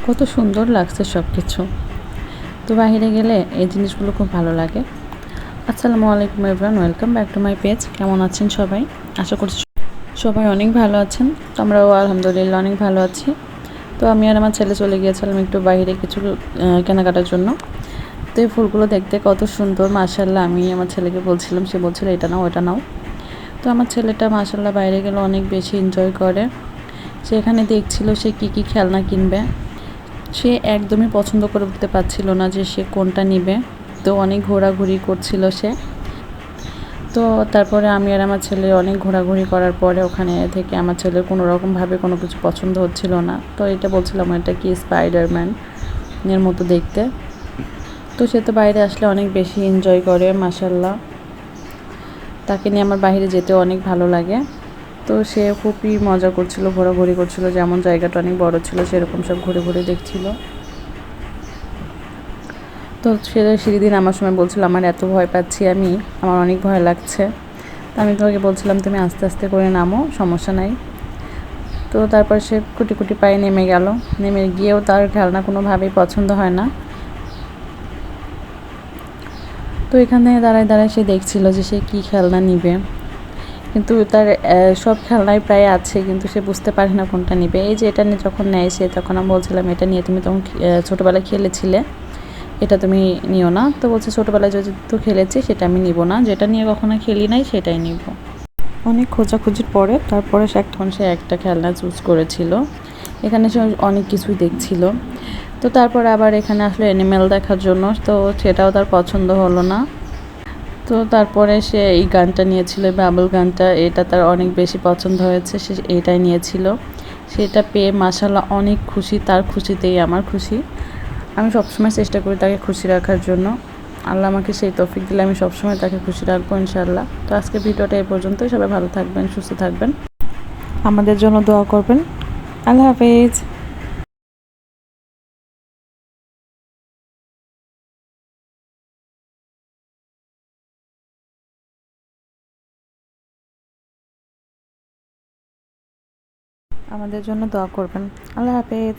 কত সুন্দর লাগছে সব কিছু। তো বাইরে গেলে এই জিনিসগুলো খুব ভালো লাগে। আসসালামু আলাইকুম everyone, welcome back to my page. কেমন আছেন সবাই? আশা করছি সবাই অনেক ভালো আছেন। তো আমরাও আলহামদুলিল্লাহ অনেক ভালো আছি। তো আমি আর আমার ছেলে চলে গিয়েছিলাম একটু বাইরে কিছু কেনাকাটার জন্য। তো এই ফুলগুলো দেখতে কত সুন্দর মাশাআল্লাহ। আমি আমার ছেলেকে বলছিলাম, সে বলছিল এটা নাও ওটা নাও। তো আমার ছেলেটা মাশাআল্লাহ বাইরে গেলে অনেক বেশি এনজয় করে। সেখানে দেখছিল সে কী খেলনা কিনবে। সে একদমই পছন্দ করে উঠতে পারছিল না যে সে কোনটা নিবে। তো অনেক ঘোরাঘুরি করছিল সে। তো তারপরে আমি আর আমার ছেলে অনেক ঘোরাঘুরি করার পরে ওখানে থেকে আমার ছেলের কোনো রকমভাবে কোনো কিছু পছন্দ হচ্ছিল না। তো এটা বলছিলাম এটা কি স্পাইডারম্যান এর মতো দেখতে। তো সে তো বাইরে আসলে অনেক বেশি এনজয় করে মাশাআল্লাহ। তাকে নিয়ে আমার বাইরে যেতে অনেক ভালো লাগে। তো সে খুবই মজা করছিল, ঘোরাঘুরি করছিল, যেমন জায়গাটা অনেক বড় ছিল সেরকম সব ঘুরে ঘুরে দেখছিল। তো সে সিঁড়ি দিয়ে নামার সময় বলছিল আমার এত ভয় পাচ্ছি আমি, আমার অনেক ভয় লাগছে। তো আমি তোমাকে বলছিলাম তুমি আস্তে আস্তে করে নামো, সমস্যা নাই। তো তারপর সে কুটি কুটি পায়ে নেমে গেল। নেমে গিয়েও তার খেলনা কোনোভাবেই পছন্দ হয় না। তো এখানে দাঁড়ায় দাঁড়ায় সে দেখছিল যে সে কী খেলনা নিবে, কিন্তু তার সব খেলনাই প্রায় আছে, কিন্তু সে বুঝতে পারে না কোনটা নিবে। এই যে এটা নিয়ে যখন নেয় সে, তখন আমি বলছিলাম এটা নিয়ে তুমি তখন ছোটোবেলায় খেলেছিলে, এটা তুমি নিও না। তো বলছে ছোটোবেলায় যেহেতু খেলেছি সেটা আমি নিব না, যেটা নিয়ে কখনো খেলি নাই সেটাই নিব। অনেক খোঁজাখুঁজির পরে তারপরে সে একটা খেলনা চুজ করেছিল। এখানে সে অনেক কিছুই দেখছিল। তো তারপর আবার এখানে আসলে অ্যানিমেল দেখার জন্য, তো সেটাও তার পছন্দ হলো না। তো তারপরে সে এই গানটা নিয়েছিল, বাবল গানটা, এটা তার অনেক বেশি পছন্দ হয়েছে, সে এইটাই নিয়েছিল। সেটা পেয়ে মাশাআল্লাহ অনেক খুশি, তার খুশিতেই আমার খুশি। আমি সবসময় চেষ্টা করি তাকে খুশি রাখার জন্য। আল্লাহ আমাকে সেই তৌফিক দিলে আমি সবসময় তাকে খুশি রাখবো ইনশাআল্লাহ। তো আজকে ভিডিওটা এই পর্যন্তই। সবাই ভালো থাকবেন, সুস্থ থাকবেন, আমাদের জন্য দোয়া করবেন। আল্লাহ হাফেজ। আমাদের জন্য দোয়া করবেন। আল্লাহ হাফেজ।